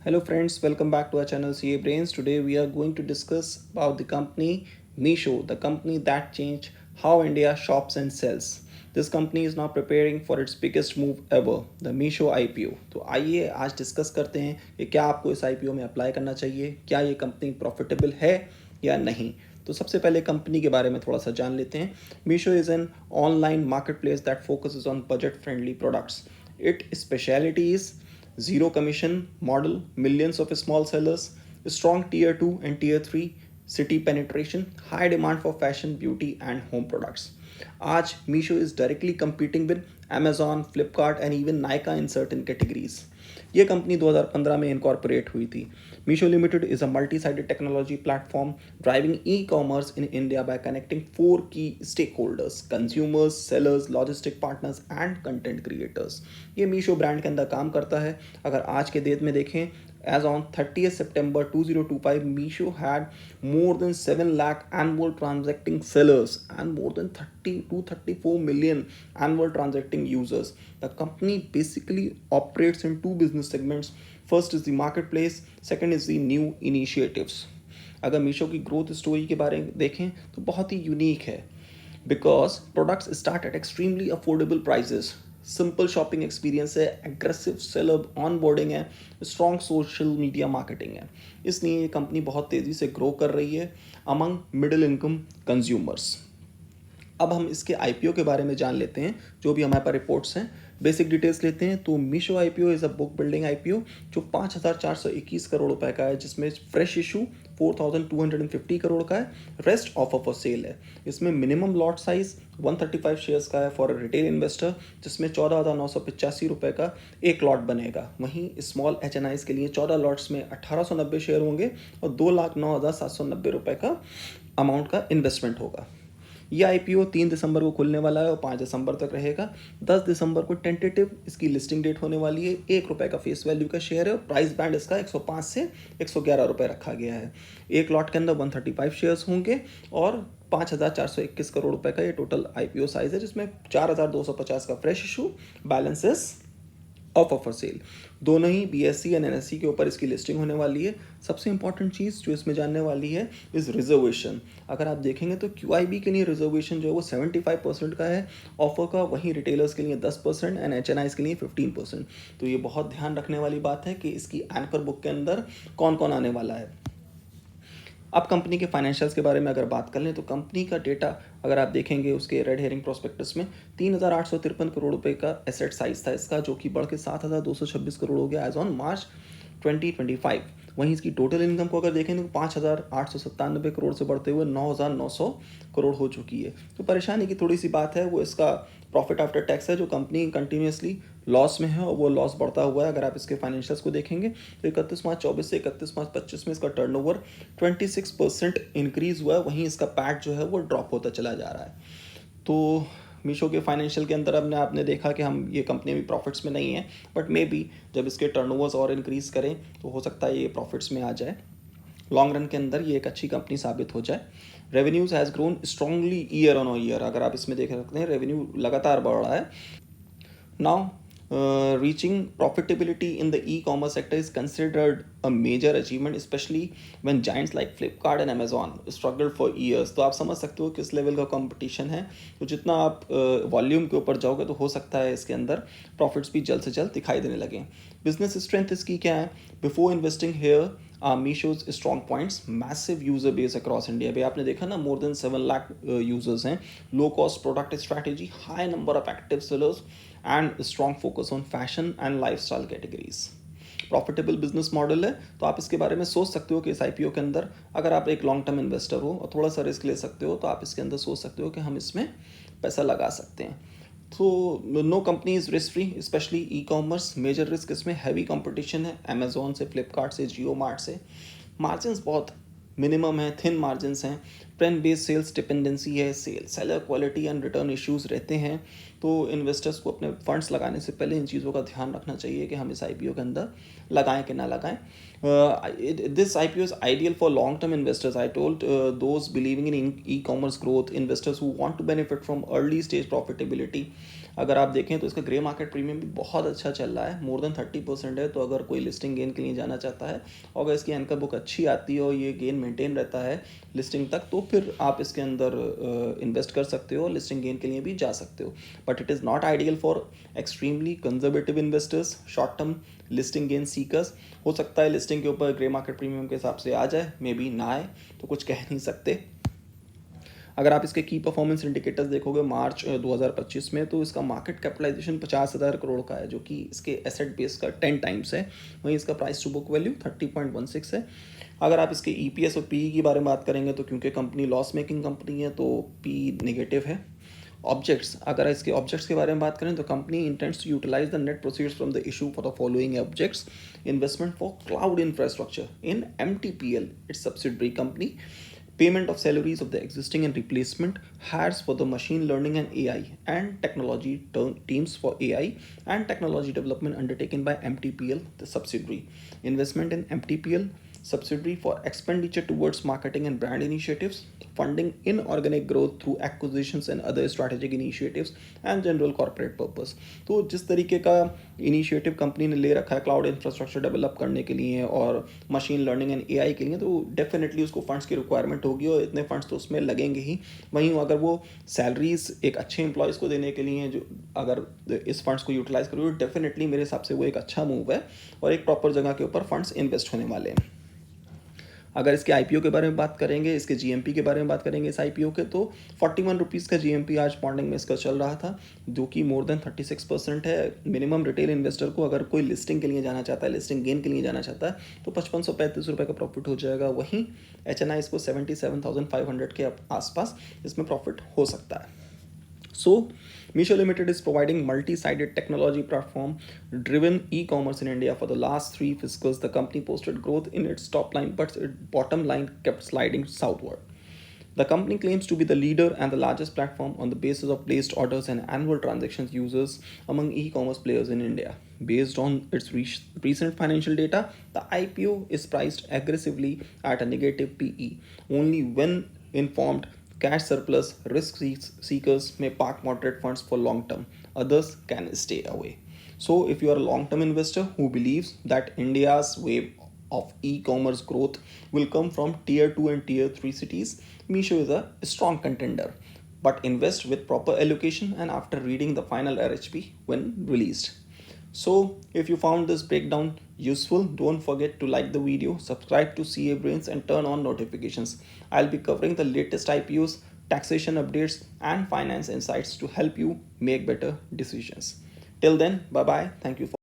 Hello friends, welcome back to our channel CA Brains. Today we are going to discuss about the company Meesho, the company that changed how India shops and sells. This company is now preparing for its biggest move ever, the Meesho IPO. तो आइए आज discuss करते हैं कि क्या आपको इस IPO में अप्लाई करना चाहिए, क्या ये कंपनी प्रॉफिटेबल है या नहीं। तो सबसे पहले कंपनी के बारे में थोड़ा सा जान लेते हैं। Meesho is an online market place that focuses on budget friendly products. It speciality is zero commission model, millions of small sellers, strong tier 2 and tier 3 city penetration, high demand for fashion, beauty and home products. आज Meesho is directly competing with Amazon, Flipkart and even Nykaa in certain categories. ये company 2015 में incorporate हुई थी. Meesho limited is a multi sided technology platform driving e commerce in India by connecting 4 की stakeholders, consumers, sellers, logistic partners and content creators. ये Meesho brand के अंदर काम करता है. अगर आज के डेट में देखें, as on 30th September 2025, Meesho had more than 7 lakh annual transacting sellers and more than 30 to 34 million annual transacting users. The company basically operates in two business segments. First is the marketplace, second is the new initiatives. अगर मीशो की growth story के बारे में देखें तो बहुत ही unique है, because products start at extremely affordable prices, simple shopping experience है, एग्रेसिव सेलर ऑन बोर्डिंग है, स्ट्रॉन्ग सोशल मीडिया मार्केटिंग है. इसलिए ये कंपनी बहुत तेज़ी से ग्रो कर रही है अमंग मिडिल इनकम कंज्यूमर्स. अब हम इसके आईपीओ के बारे में जान लेते हैं, जो भी हमारे पास रिपोर्ट्स हैं. बेसिक डिटेल्स लेते हैं तो Meesho IPO is a book building IPO जो 5,421 करोड़ रुपए का है, जिसमें फ्रेश इशू 4,250 करोड़ का है, रेस्ट ऑफर फॉर सेल है. इसमें मिनिमम लॉट साइज 135 शेयर्स का है फॉर रिटेल इन्वेस्टर, जिसमें 14,985 रुपये का एक लॉट बनेगा. वहीं स्मॉल एच के लिए 14 लॉट्स में 1,890 शेयर होंगे और 2,09,790 रुपये का अमाउंट का इन्वेस्टमेंट होगा. ये आईपीओ 3 दिसंबर को खुलने वाला है और 5 दिसंबर तक रहेगा. 10 दिसंबर को टेंटेटिव इसकी लिस्टिंग डेट होने वाली है. ₹1 का फेस वैल्यू का शेयर है और प्राइस बैंड इसका 105 से 111 रुपये रखा गया है. एक लॉट के अंदर 135 शेयर्स होंगे और 5,421 करोड़ रुपए का ये टोटल आईपीओ साइज है, जिसमें 4,250 का fresh issue, balances offer for sale. दोनों ही बीएससी एंड एनएससी के ऊपर इसकी लिस्टिंग होने वाली है. सबसे इंपॉर्टेंट चीज़ जो इसमें जानने वाली है इज़ रिजर्वेशन. अगर आप देखेंगे तो क्यूआईबी के लिए रिजर्वेशन जो है वो 75% का है ऑफर का, वहीं रिटेलर्स के लिए 10% एंड एचएनआईज के लिए 15%. तो ये बहुत ध्यान रखने वाली बात है कि इसकी एंकर बुक के अंदर कौन कौन आने वाला है. अब कंपनी के फाइनेंशियल्स के बारे में अगर बात कर लें तो कंपनी का डेटा अगर आप देखेंगे उसके रेड हेरिंग प्रोस्पेक्टस में 3,853 करोड़ रुपए का एसेट साइज था इसका, जो कि बढ़ के 7,226 करोड़ हो गया एज ऑन मार्च 2025. वहीं इसकी टोटल इनकम को अगर देखें तो 5,897 करोड़ से बढ़ते हुए 9,900 करोड़ हो चुकी है. तो परेशानी की थोड़ी सी बात है वो इसका प्रॉफिट आफ्टर टैक्स है, जो कंपनी कंटिन्यूसली लॉस में है और वो लॉस बढ़ता हुआ है. अगर आप इसके फाइनेंशियल्स को देखेंगे तो 31 मार्च 2024 से 31 मार्च 2025 में इसका टर्नओवर 26% इंक्रीज हुआ है, वहीं इसका पैट जो है वो ड्रॉप होता चला जा रहा है. तो मीशो के फाइनेंशियल के अंदर हमने आपने देखा कि हम ये कंपनी अभी प्रॉफिट्स में नहीं है, बट मे बी जब इसके टर्नओवर्स और इंक्रीज करें तो हो सकता है ये प्रॉफिट्स में आ जाए. लॉन्ग रन के अंदर ये एक अच्छी कंपनी साबित हो जाए. Revenues has grown strongly year on year. अगर आप इसमें देख सकते हैं रेवेन्यू लगातार बढ़ रहा है. Now, reaching profitability in the e-commerce sector is considered a major achievement, especially when giants like Flipkart and Amazon struggled for years. तो आप समझ सकते हो किस लेवल का कंपटीशन है. तो जितना आप वॉल्यूम के ऊपर जाओगे तो हो सकता है इसके अंदर प्रॉफिट्स भी जल्द से जल्द दिखाई देने लगे. बिजनेस स्ट्रेंथ इसकी क्या है? Before investing here Meesho's strong points, massive user base across India. भी आपने देखा ना, मोर देन 7 लाख यूजर्स हैं. Low cost product strategy, high number of active sellers and strong focus on fashion and lifestyle categories. Profitable business model है. तो आप इसके बारे में सोच सकते हो कि इस आईपीओ के अंदर अगर आप एक लॉन्ग टर्म इन्वेस्टर हो और थोड़ा सा रिस्क ले सकते हो तो आप इसके अंदर सोच सकते हो कि हम इसमें पैसा लगा सकते हैं. तो no company is risk free, specially e commerce. Major risk इसमें हैवी कंपटीशन है, अमेजोन से, फ्लिपकार्ट से, जियो मार्ट से. मार्जिन बहुत मिनिमम है, थिन मार्जिन हैं. ट्रेंड बेस्ड सेल्स डिपेंडेंसी है, seller quality and return issues रहते हैं. तो इन्वेस्टर्स को अपने फंड्स लगाने से पहले इन चीज़ों का ध्यान रखना चाहिए कि हम इस आईपीओ के अंदर लगाएं कि ना लगाएं. This IPO is ideal for long term investors. I told those believing in e commerce growth, investors who want to benefit from early stage profitability अगर आप देखें तो इसका ग्रे मार्केट प्रीमियम भी बहुत अच्छा चल रहा है, मोर देन 30% है। तो अगर कोई लिस्टिंग गेन के लिए जाना चाहता है और अगर इसकी एंकर बुक अच्छी आती है और ये गेन मेंटेन रहता है लिस्टिंग तक, तो फिर आप इसके अंदर इन्वेस्ट कर सकते हो और लिस्टिंग गेन के लिए भी जा सकते हो। But it is not ideal for extremely conservative investors, short term listing gain seekers. हो सकता है लिस्टिंग के ऊपर ग्रे मार्केट प्रीमियम के हिसाब से आ जाए, मे बी ना आए, तो कुछ कह नहीं सकते। अगर आप इसके की परफॉर्मेंस इंडिकेटर्स देखोगे मार्च 2025 में, तो इसका मार्केट कैपिटलाइजेशन 50,000 करोड़ का है, जो कि इसके एसेट बेस का 10 टाइम्स है। वहीं इसका प्राइस टू बुक वैल्यू 30.16 है। अगर आप इसके ईपीएस और पीई की बारे में बात करेंगे, तो क्योंकि कंपनी लॉस मेकिंग कंपनी है तो पी नेगेटिव है। ऑब्जेक्ट्स, अगर इसके ऑब्जेक्ट्स के बारे में बात करें तो company intends to utilise the net proceeds from the issue for the following objects: investment for cloud infrastructure in MTPL, its subsidiary company; payment of salaries of the existing and replacement hires for the machine learning and AI and technology teams for AI and technology development undertaken by MTPL, the subsidiary; investment in MTPL subsidiary for expenditure towards marketing and brand initiatives, funding inorganic growth through acquisitions and other strategic initiatives, and general corporate purpose। तो जिस तरीके का initiative company ने ले रखा है cloud infrastructure develop करने के लिए और मशीन लर्निंग एंड एआई के लिए, तो डेफिनेटली उसको फंड्स की रिक्वायरमेंट होगी और इतने फंड्स तो उसमें लगेंगे ही। वहीं अगर वो सैलरीज एक अच्छे एम्प्लॉयज़ को देने के लिए जो अगर इस फंड्स को यूटिलाइज करोगे, डेफिनेटली मेरे हिसाब से वो एक अच्छा मूव है और एक प्रॉपर जगह के ऊपर फंड्स इन्वेस्ट होने वाले हैं। अगर इसके आईपीओ के बारे में बात करेंगे, इसके जीएमपी के बारे में बात करेंगे इस आईपीओ के, तो 41 रुपीज़ का जीएमपी आज मॉर्निंग में इसका चल रहा था, जो कि मोर देन 36% है। मिनिमम रिटेल इन्वेस्टर को अगर कोई लिस्टिंग के लिए जाना चाहता है, लिस्टिंग गेन के लिए जाना चाहता है, तो 5535 रुपये का प्रॉफिट हो जाएगा। वहीं एचएनआई इसको 77,500 के आसपास इसमें प्रॉफिट हो सकता है। So, Meesho Limited is providing multi-sided technology platform driven e-commerce in India. For the last 3 fiscals, the company posted growth in its top line, but its bottom line kept sliding southward. The company claims to be the leader and the largest platform on the basis of placed orders and annual transactions users among e-commerce players in India. Based on its recent financial data, the IPO is priced aggressively at a negative PE. Only when informed cash surplus risk seekers may park moderate funds for long term. Others can stay away. So, if you are a long term investor who believes that India's wave of e-commerce growth will come from tier 2 and tier 3 cities, Meesho is a strong contender. But invest with proper allocation and after reading the final RHP when released. So, if you found this breakdown useful, don't forget to like the video, subscribe to CA Brains, and turn on notifications. I'll be covering the latest IPOs, taxation updates, and finance insights to help you make better decisions. Till then, bye bye. Thank you for